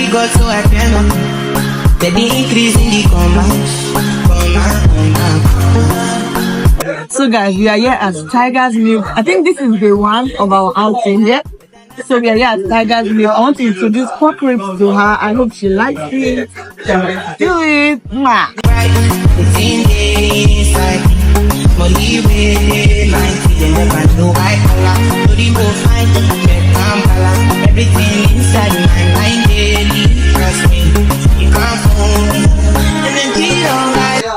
God, so I cannot. The increase in the So guys, we are here at Tiger's Milk. I think this is the one of our outing here. So we are here at Tiger's Milk. I want to introduce pork ribs to her. I hope she likes it. Do it. Mwah. Everything inside my mind daily. Trust me, you can't fool me. And then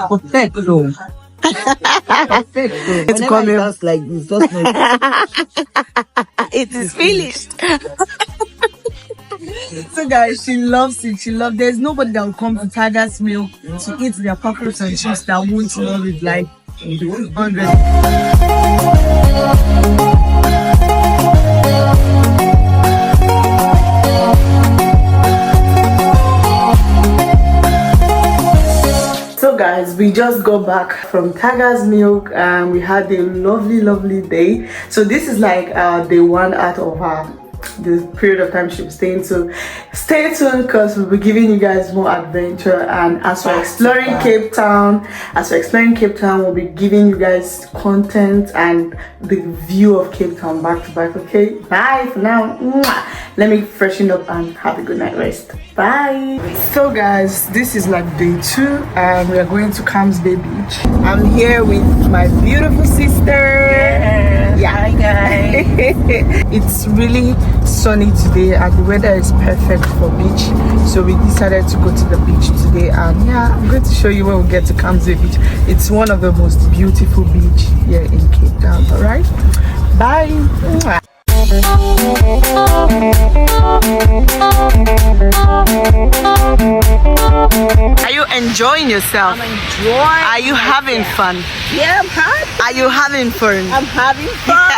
Perfecto. It's coming like this. Just it is finished. So guys, she loves it. There's nobody that will come to Tiger's Milk to eat their pork ribs and chips that won't love it like 100. So guys, we just got back from Tiger's Milk and we had a lovely day. So this is like day one out of the period of time she'll be staying. So stay tuned because we'll be giving you guys more adventure, and as we're exploring Cape Town, we'll be giving you guys content and the view of Cape Town back to back. Okay, bye for now. Mwah. Let me freshen up and have a good night rest. Bye. So guys, this is like day 2 and we are going to Camps Bay Beach. I'm here with my beautiful sister. Yeah. Hi guys. It's really sunny today and the weather is perfect for beach, so we decided to go to the beach today. And yeah, I'm going to show you when we get to Camps Bay Beach. It's one of the most beautiful beach here in Cape Town. All right, bye. Are you enjoying yourself? I'm enjoying. Are you having fun? Yeah, I'm happy. Are you having fun? I'm having fun.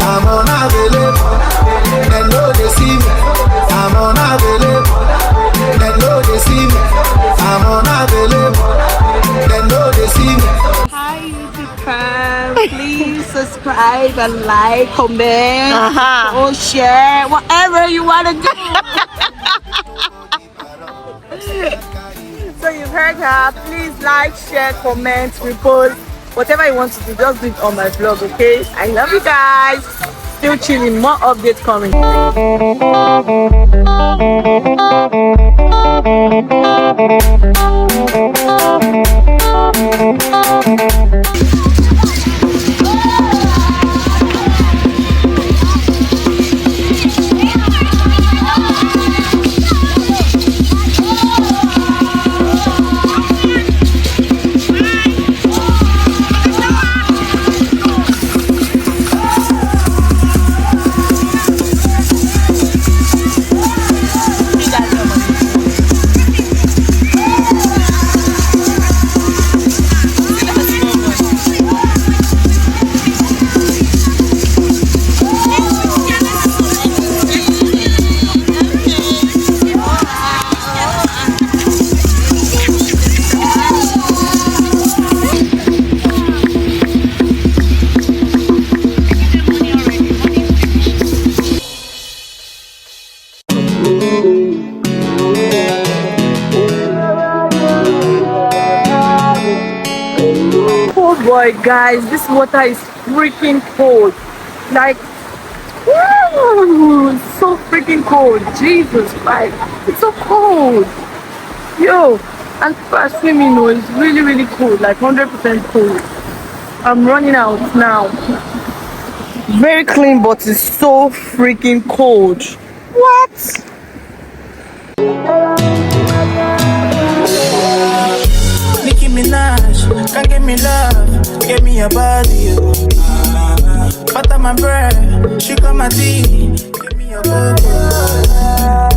I'm unavailable. They know they see me. I'm unavailable. They know they see me. I'm unavailable. They know they see me. Hi YouTube fam. Please subscribe and like, comment, or share, whatever you want to do. So you've heard her. Please like, share, comment, repost, whatever you want to do. Just do it on my vlog, okay? I love you guys. Still chilling. More updates coming. Boy, guys, this water is freaking cold. Like, woo, it's so freaking cold. Jesus Christ, it's so cold. Yo, and for swimming, it's really cold, like 100% cold. I'm running out now. Very clean, but it's so freaking cold. What? Nicki Minaj, can't give me love, give me your body. Butter my bread, sugar my tea, give me your cocoa.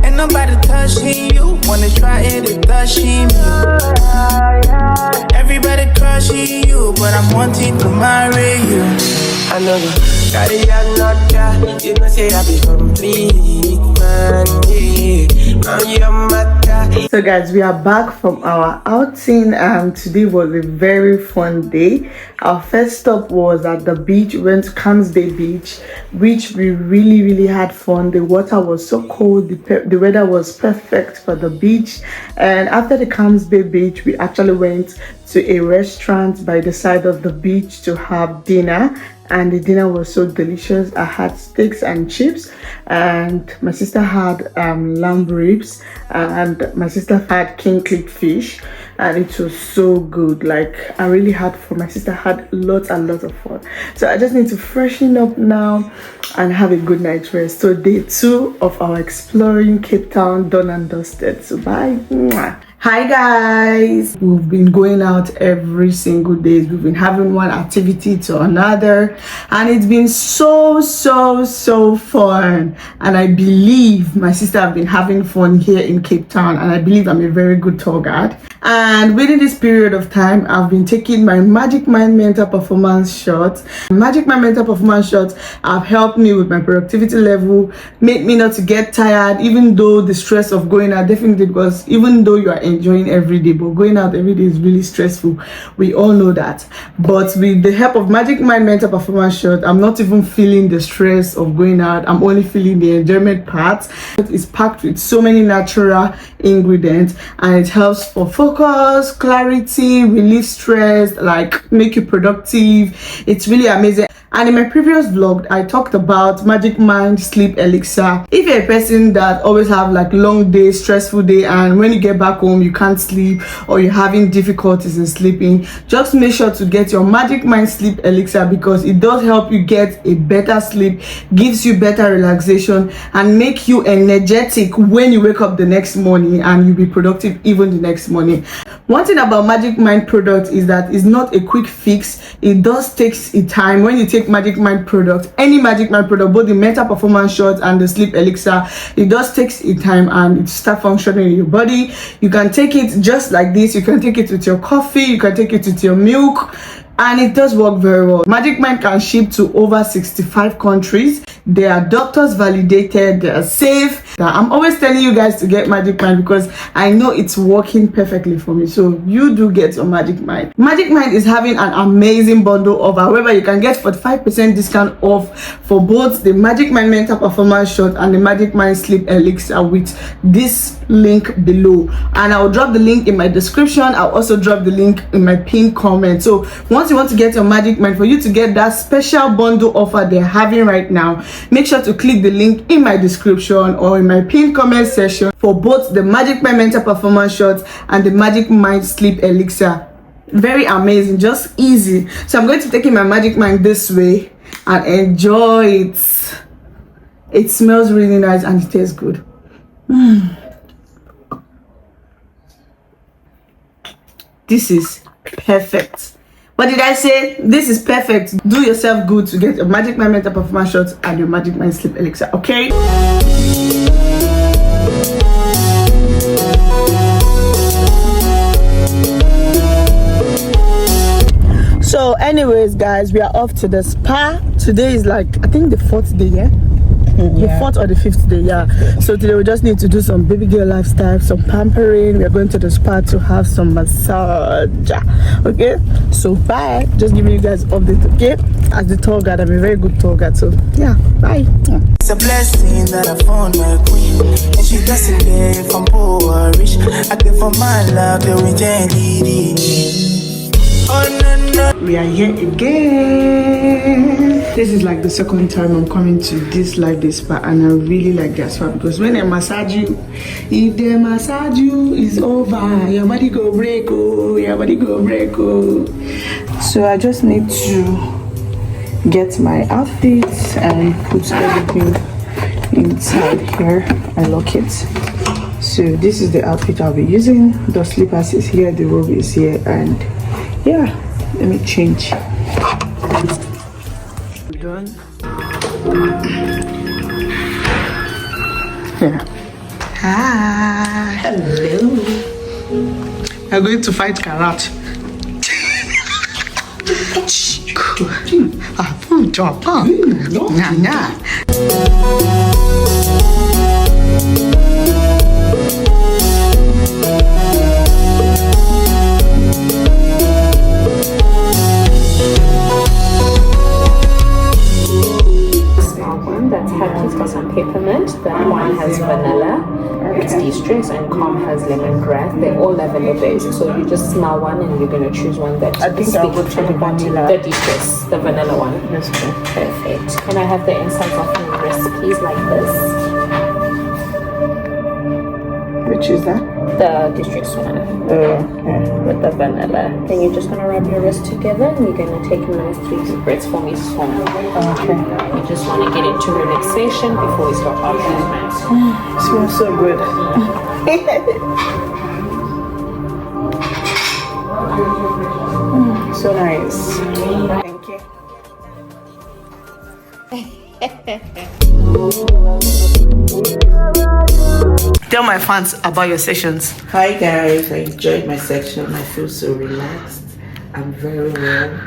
Ain't nobody touching you, wanna try it, it's touching me. Everybody crushing you, but I'm wanting to marry you. I know you carry a not you know say I be complete, man, yeah. Man, you're my guy. So guys, we are back from our outing. Today was a very fun day. Our first stop was at the beach. We went to Camps Bay Beach, which we really had fun. The water was so cold, the weather was perfect for the beach. And after the Camps Bay Beach, we actually went to a restaurant by the side of the beach to have dinner, and the dinner was so delicious. I had steaks and chips, and my sister had lamb ribs, and my sister had king clit fish, and it was so good. Like, I really had fun. My sister had lots and lots of fun. So I just need to freshen up now and have a good night's rest. So day 2 of our exploring Cape Town done and dusted. So bye. Mwah. Hi guys, we've been going out every single day. We've been having one activity to another, and it's been so fun. And I believe my sister have been having fun here in Cape Town, and I believe I'm a very good tour guide. And within this period of time, I've been taking my Magic Mind mental performance shots. Magic Mind mental performance shots have helped me with my productivity level, made me not to get tired, even though the stress of going out, definitely, because even though you are enjoying every day, but going out every day is really stressful. We all know that. But with the help of Magic Mind mental performance shot, I'm not even feeling the stress of going out. I'm only feeling the enjoyment part. It's packed with so many natural ingredients, and it helps for focus, clarity, relieve stress, like make you productive. It's really amazing. And in my previous vlog, I talked about Magic Mind Sleep Elixir. If you're a person that always have like long days, stressful day, and when you get back home you can't sleep, or you're having difficulties in sleeping, just make sure to get your Magic Mind Sleep Elixir, because it does help you get a better sleep, gives you better relaxation, and make you energetic when you wake up the next morning, and you'll be productive even the next morning. One thing about Magic Mind product is that it's not a quick fix. It does take a time. When you take Magic Mind product, any Magic Mind product, both the mental performance shot and the sleep elixir, it does takes a time and it start functioning in your body. You can take it just like this. You can take it with your coffee, you can take it with your milk, and it does work very well. Magic Mind can ship to over 65 countries. They are doctors validated, they are safe. I'm always telling you guys to get Magic Mind because I know it's working perfectly for me. So you do get your Magic Mind. Magic Mind is having an amazing bundle offer whereby you can get 45% discount off for both the Magic Mind mental performance shot and the Magic Mind sleep elixir with this link below, and I'll drop the link in my description. I'll also drop the link in my pinned comment. So once you want to get your Magic Mind, for you to get that special bundle offer they're having right now, make sure to click the link in my description or in my pinned comment section for both the Magic Mind mental performance shot and the Magic Mind sleep elixir. Very amazing, just easy. So I'm going to take in my Magic Mind this way and enjoy it. It smells really nice and it tastes good. This is perfect. What did I say? This is perfect. Do yourself good to get your Magic Mind mental performance shot and your Magic Mind sleep elixir, okay? So anyways guys, we are off to the spa. Today is like, I think the 4th day, yeah? The 4th or the 5th day, yeah. So today we just need to do some baby girl lifestyle, some pampering. We are going to the spa to have some massage, okay? So bye. Just giving you guys update, okay? As the tour guide, I'm a very good tour guide, so yeah, bye. It's a blessing that I found my queen, and she doesn't care if I'm poor or rich. I care for my love, the weekend. Oh no no. We are here again. This is like the second time I'm coming to this live day spa, and I really like their spa because when they massage you, if they massage you, it's over. Your body go break, oh, your body go break, oh. So I just need to get my outfits and put everything inside here. I lock it. So this is the outfit I'll be using. The slippers is here, the robe is here, and yeah, let me change. Done. Yeah. Hi. Hello. We're going to fight Karat. Good job. Nah. That's hibiscus and peppermint. That one has vanilla. It's de-stress, and calm has lemongrass. They're all lavender based. So you just smell one and you're gonna choose one that I think I'll go for the vanilla. The de-stress, the vanilla one. That's cool. Perfect. Can I have the insides of your recipes like this? Which is that? The de-stress one. With the vanilla. Then you're just gonna rub your wrist together and you're gonna take nice 3 deep breaths for me. So Okay. you just want to get into relaxation before we start our treatment. Smells so good. So nice. Thank you. Tell my fans about your sessions. Hi guys, I enjoyed my section. I feel so relaxed. I'm very well.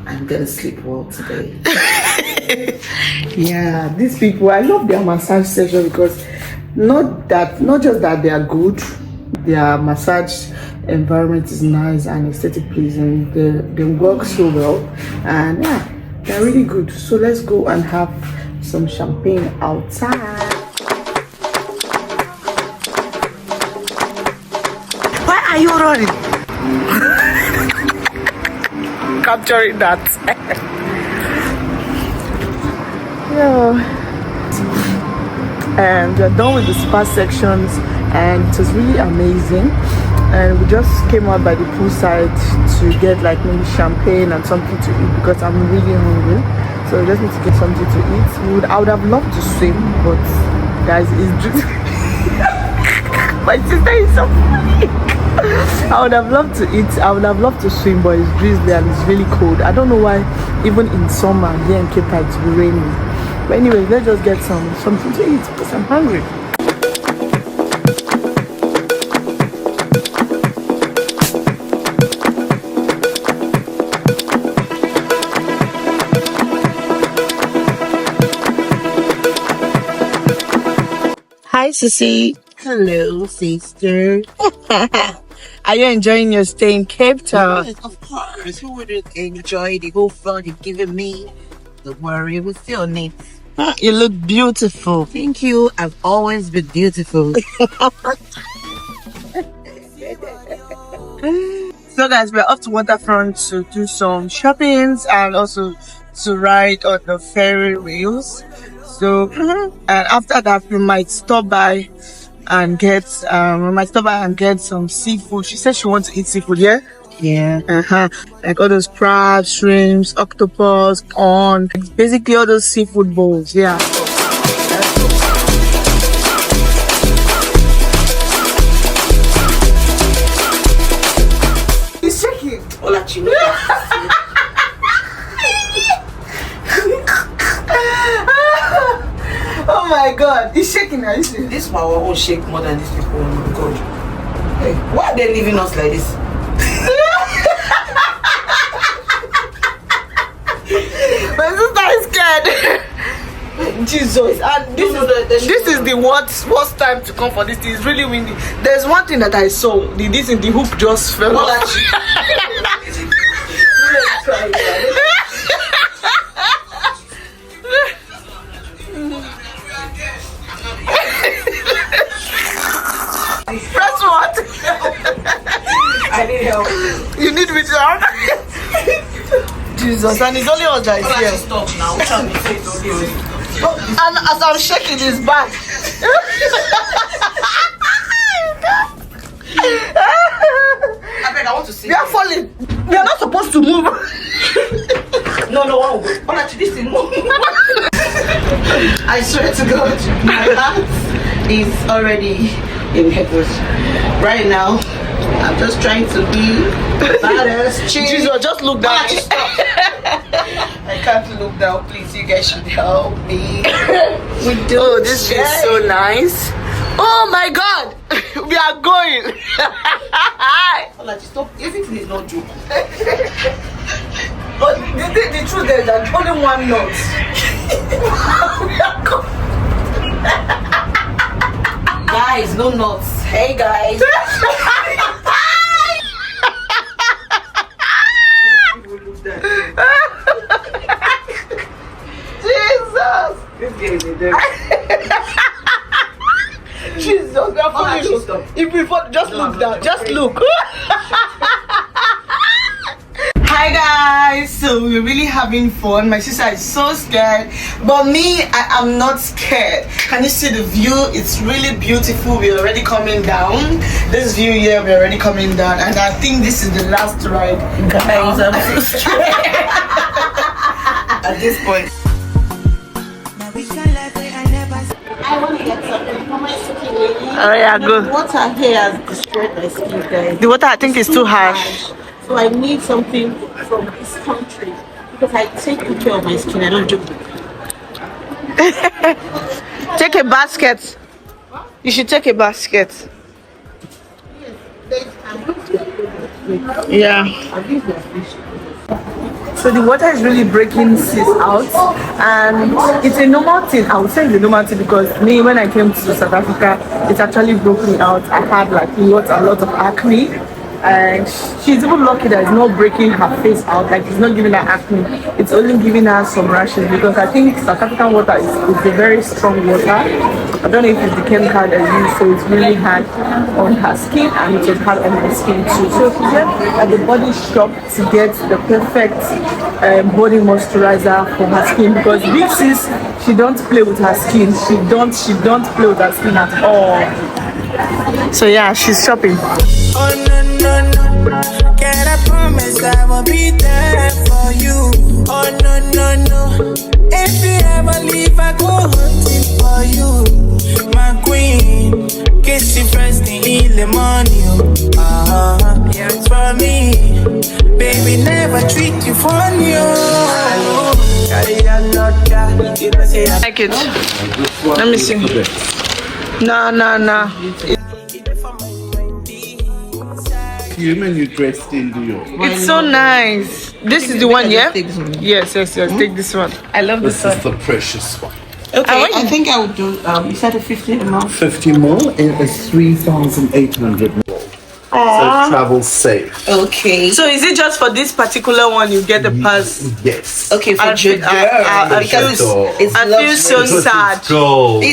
I'm gonna sleep well today. Yeah, these people, I love their massage session because not just that they are good, their massage environment is nice and aesthetic pleasing. They work so well, and yeah, they're really good. So let's go and have some champagne outside. Why are you running? Capturing that. Yeah. And we're done with the spa sections, and it was really amazing. And we just came out by the poolside to get like maybe champagne and something to eat because I'm really hungry. So we just need to get something to eat. I would have loved to swim, but guys, it's just my sister is so funny. I would have loved to eat. I would have loved to swim, but it's drizzly and it's really cold. I don't know why even in summer here in Cape Town it's raining. But anyway, let's just get something to eat because I'm hungry. Hi, Sissy. Hello, sister. Are you enjoying your stay in Cape Town? Yes, of course. Who wouldn't enjoy the whole fun you've given me? Don't worry, we're still on it. You look beautiful. Thank you. I've always been beautiful. So guys, we're off to Waterfront to do some shoppings and also to ride on the ferry wheels. So and after that we might stop by and get some seafood. She said she wants to eat seafood, yeah? Yeah. Like all those crabs, shrimps, octopus, corn, basically all those seafood bowls, yeah. He's shaking. Oh my god, he's shaking now. This one won't shake more than these people. Oh my god. Hey, why are they leaving us like this? My sister is scared. Jesus, and this is the worst time to come for this thing. It's really windy. There's one thing that I saw. The hook just fell off. Press what? I need help. You need me to help? Jesus, and it's only us that is here. Stop now. And as I'm shaking his back. I beg, I want to see. We are falling. We are not supposed to move. No, one will go. This thing move. I swear to God, my heart is already in heaven. Right now, I'm just trying to be badass. Jesus, just look down. I can't look down, please. You guys should help me. Oh, this is so nice. Oh my God, we are going. Stop. Everything is not joke. But the truth is that only one knot. Guys, no knots. Hey guys. Jesus. This game is there. Jesus, we are falling. If we fall, just look down. Just look. Hi guys, so we're really having fun. My sister is so scared, but me, I am not scared. Can you see the view? It's really beautiful. We're already coming down. This view here, we're already coming down, and I think this is the last ride. Guys, I'm so scared at this point. I want to get something from my skin. Oh yeah, good. The water here has destroyed my skin, guys. The water I think is too harsh. So I need something from this country because I take good care of my skin. I don't joke. Take a basket. You should take a basket. Yeah. So the water is really breaking Sis out, and it's a normal thing. I would say it's a normal thing because me, when I came to South Africa, it actually broke me out. I had like a lot of acne, and she's even lucky that it's not breaking her face out. Like it's not giving her acne, it's only giving her some rashes because I think South African water is a very strong water. I don't know if it's the chemical they use, so it's really hard on her skin and it was hard on my skin too. So she went at the body shop to get the perfect body moisturizer for her skin because Big Sis, she don't play with her skin. She don't play with her skin at all. So yeah, she's shopping. Oh no, can I promise I will be there for you? Oh no, if you ever leave I go hunting for you. My queen, kiss you first thing in the morning. It's for me, baby, never treat you funny. Like it. Let me see. Nah. Human you dressed in, do you? It's so nice. This is the one, yeah? Yes. Take this one. I love this one. This is the precious one. Okay, I think I would do, you said a 50 amount. 50 more, it is 3,800 more. So travel safe. Okay. So is it just for this particular one you get the pass? Yes. Okay, for I feel so sad. It's gold.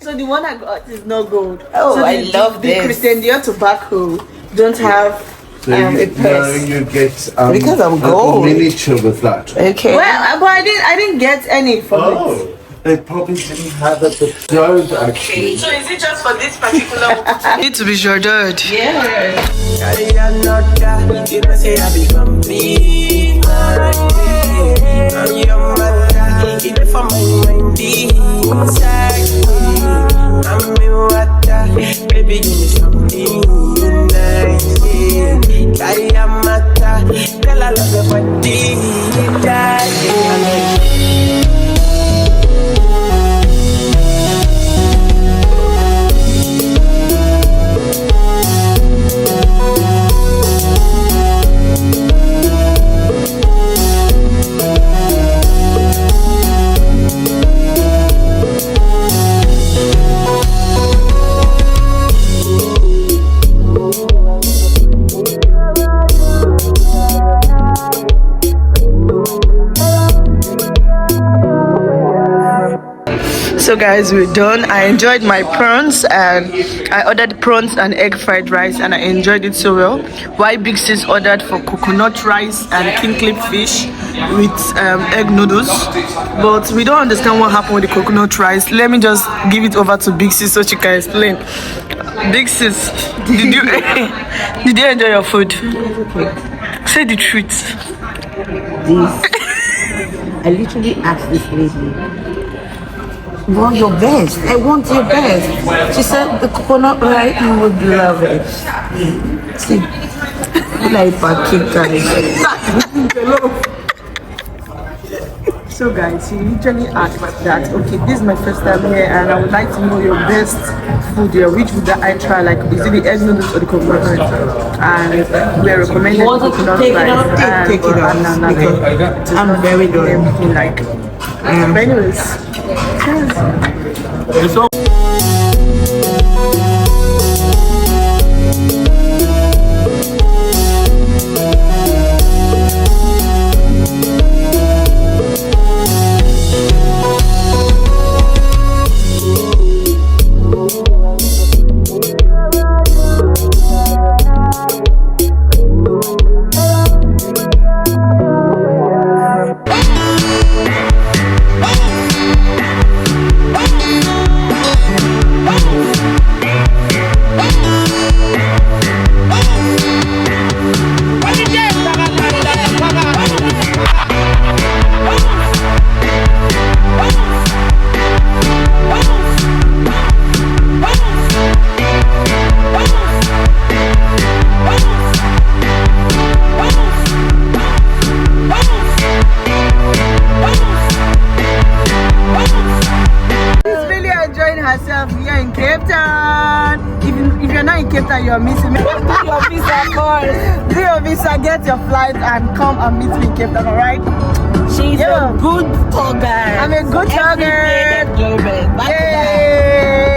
So the one I got is not gold. Oh, so I love the this. Christian Dior tobacco don't have a purse. No, you get Because I'm a gold. miniature with that. Okay. Well, but I didn't get any from it. They probably didn't have it, but don't actually. So is it just for this particular one? Need to be jordered. Yeah. Baby, give me something nice. Girl, I love your body. So guys, we're done. I enjoyed my prawns and I ordered prawns and egg fried rice and I enjoyed it so well. While Big Sis ordered for coconut rice and king clip fish with egg noodles. But we don't understand what happened with the coconut rice. Let me just give it over to Big Sis so she can explain. Big sis, did you did you enjoy your food? Say the truth. I literally asked this lady, well, your best. I want your best. She said the coconut rice, you would love it. See, like pancake guys. So guys, he literally asked that, okay, this is my first time here and I would like to know your best food here. Which would I try? Like, is it the egg noodles or the coconut rice? And we are recommending coconut rice. Take it out. I'm very good. Everything like. But anyways, cheers. Here in Cape Town. If you're not in Cape Town, you're missing me. Do your visa first. Do your visa, get your flight, and come and meet me in Cape Town, alright? She's a good tour guide. I'm a good tour guide. Yay!